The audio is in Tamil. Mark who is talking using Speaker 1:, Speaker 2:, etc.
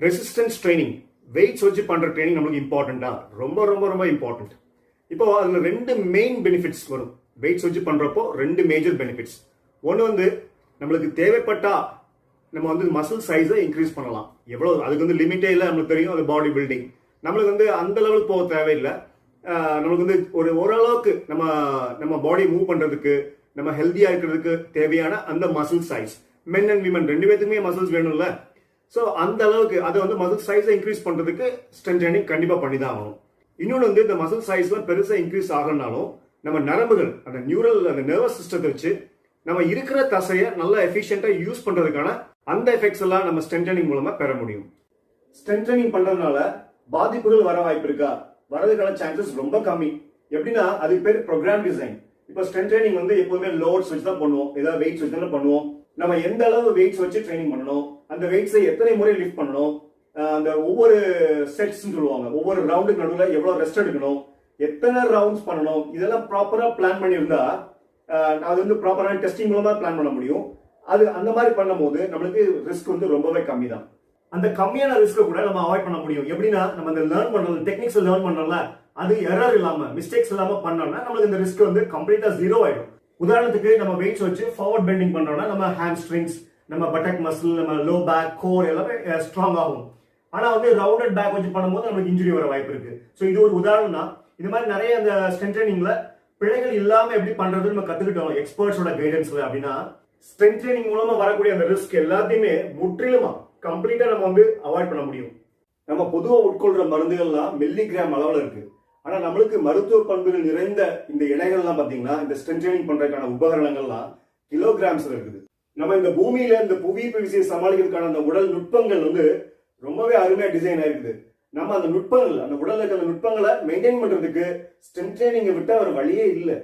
Speaker 1: ரெசிஸ்டன்ஸ் ட்ரைனிங் வெயிட்ஸ் வச்சு பண்ற ட்ரைனிங் நம்மளுக்கு இம்பார்ட்டண்டா ரொம்ப ரொம்ப ரொம்ப இம்பார்ட்டன்ட். இப்போ அதுல ரெண்டு மெயின் பெனிஃபிட்ஸ் வரும். வெயிட்ஸ் வச்சு பண்றப்போ ரெண்டு மேஜர் பெனிஃபிட்ஸ். ஒன்று வந்து நம்மளுக்கு தேவைப்பட்டா நம்ம வந்து மசில் சைஸை இன்க்ரீஸ் பண்ணலாம். எவ்வளவு அதுக்கு வந்து லிமிட்டே இல்லை, நம்மளுக்கு தெரியும். அது பாடி பில்டிங் நம்மளுக்கு வந்து அந்த லெவலுக்கு போக தேவையில்லை. நம்மளுக்கு வந்து ஓரளவுக்கு நம்ம நம்ம பாடி மூவ் பண்றதுக்கு நம்ம ஹெல்த்தியா இருக்கிறதுக்கு தேவையான அந்த muscle size, men and women ரெண்டு பேத்துக்குமே மசில்ஸ் வேணும்ல. ஸோ அந்த அளவுக்கு அதை வந்து மசில் சைஸை இன்க்ரீஸ் பண்றதுக்கு ஸ்ட்ரென்த் ட்ரைனிங் கண்டிப்பா பண்ணி தான் ஆகணும். இன்னொன்று வந்து இந்த மசில் சைஸ்லாம் பெருசா இன்க்ரீஸ் ஆகணும்னாலும் நம்ம நரம்புகள் அந்த நியூரல் அந்த நர்வஸ் சிஸ்டத்தை வச்சு நம்ம இருக்கிற தசையை நல்லா எஃபிஷியண்டா யூஸ் பண்றதுக்கான அந்த எஃபெக்ட்ஸ் எல்லாம் நம்ம ஸ்ட்ரென்த் ட்ரைனிங் மூலமா பெற முடியும். ஸ்ட்ரென்த் ட்ரைனிங் பண்றதுனால பாதிப்புகள் வர வாய்ப்பு இருக்கா? வரதுக்கான சான்சஸ் ரொம்ப கம்மி. எப்படின்னா அதுக்கு பேர் ப்ரோக்ராம் டிசைன். இப்போ ஸ்ட்ரென்த் ட்ரைனிங் வந்து எப்பவுமே லோட்ஸ் வச்சு தான் பண்ணுவோம், ஏதாவது வெயிட்ஸ் வச்சு தான் பண்ணுவோம். நம்ம எந்த அளவு வெயிட்ஸ் வச்சு ட்ரைனிங் பண்ணணும், அந்த வெயிட்ஸை எத்தனை முறை லிஃப்ட் பண்ணணும், அந்த ஒவ்வொரு செட்ஸ் சொல்லுவாங்க, ஒவ்வொரு ரவுண்டுக்கு நடுவில் எவ்வளவு ரெஸ்ட் எடுக்கணும், எத்தனை ரவுண்ட்ஸ் பண்ணணும், இதெல்லாம் ப்ராப்பரா பிளான் பண்ணியிருந்தா அது வந்து ப்ராப்பரான டெஸ்டிங் மூலமா பிளான் பண்ண முடியும். அது அந்த மாதிரி பண்ணும்போது நம்மளுக்கு ரிஸ்க் வந்து ரொம்பவே கம்மி தான். அந்த கம்மியான ரிஸ்க்கை கூட நம்ம அவாய்ட் பண்ண முடியும். எப்படின்னா நம்ம இந்த லேர்ன் பண்றது டெக்னிக்ஸ் லேர்ன் பண்றோம்ல, அது எரர் இல்லாம மிஸ்டேக்ஸ் இல்லாம பண்ணோம்னா நம்மளுக்கு இந்த ரிஸ்க் வந்து கம்ப்ளீட்டா ஜீரோ ஆயிடும். உதாரணத்துக்கு நம்ம வெயிட்ஸ் வச்சு ஃபார்வர்ட் பெண்டிங் பண்றோம்னா நம்ம ஹாம்ஸ்ட்ரிங்ஸ், நம்ம பட்டக் மசில், நம்ம லோ பேக், கோர் எல்லாமே ஸ்ட்ராங் ஆகும். ஆனா வந்து ரவுண்டட் பேக் வச்சு பண்ணும்போது நமக்கு இன்ஜுரி வர வாய்ப்பு இருக்கு. ஸோ இது ஒரு உதாரணம் தான். இது மாதிரி நிறைய அந்த ஸ்ட்ரென்த் ட்ரைனிங்ல பிழைகள் இல்லாம எப்படி பண்றதுன்னு நம்ம கத்துக்கிட்டோம் எக்ஸ்பர்ட்ஸோட கைடன்ஸ்ல. அப்படின்னா ஸ்ட்ரென்த் ட்ரைனிங் மூலமா வரக்கூடிய அந்த ரிஸ்க் எல்லாத்தையுமே முற்றிலுமா கம்ப்ளீட்டா நம்ம வந்து அவாய்ட் பண்ண முடியும். நம்ம பொதுவாக உட்கொள்ற மருந்துகள்லாம் மில்லிகிராம் அளவுல இருக்கு. ஆனா நம்மளுக்கு மருத்துவ பண்புகள் நிறைந்த இந்த இணைகள்லாம் பாத்தீங்கன்னா இந்த ஸ்ட்ரென்த் ட்ரைனிங் பண்றதுக்கான உபகரணங்கள்லாம் கிலோகிராம்ஸ்ல இருக்குது. நம்ம இந்த பூமியில இந்த புவி விசையை சமாளிக்கிறதுக்கான அந்த உடல் நுட்பங்கள் வந்து ரொம்பவே அருமையா டிசைன் ஆயிருக்குது. நம்ம அந்த நுட்பங்கள், அந்த உடல்ல இருக்கிற நுட்பங்களை மெயின்டைன் பண்றதுக்கு ஸ்ட்ரென்த் ட்ரைனிங்கை விட்டா ஒரு வழியே இல்லை.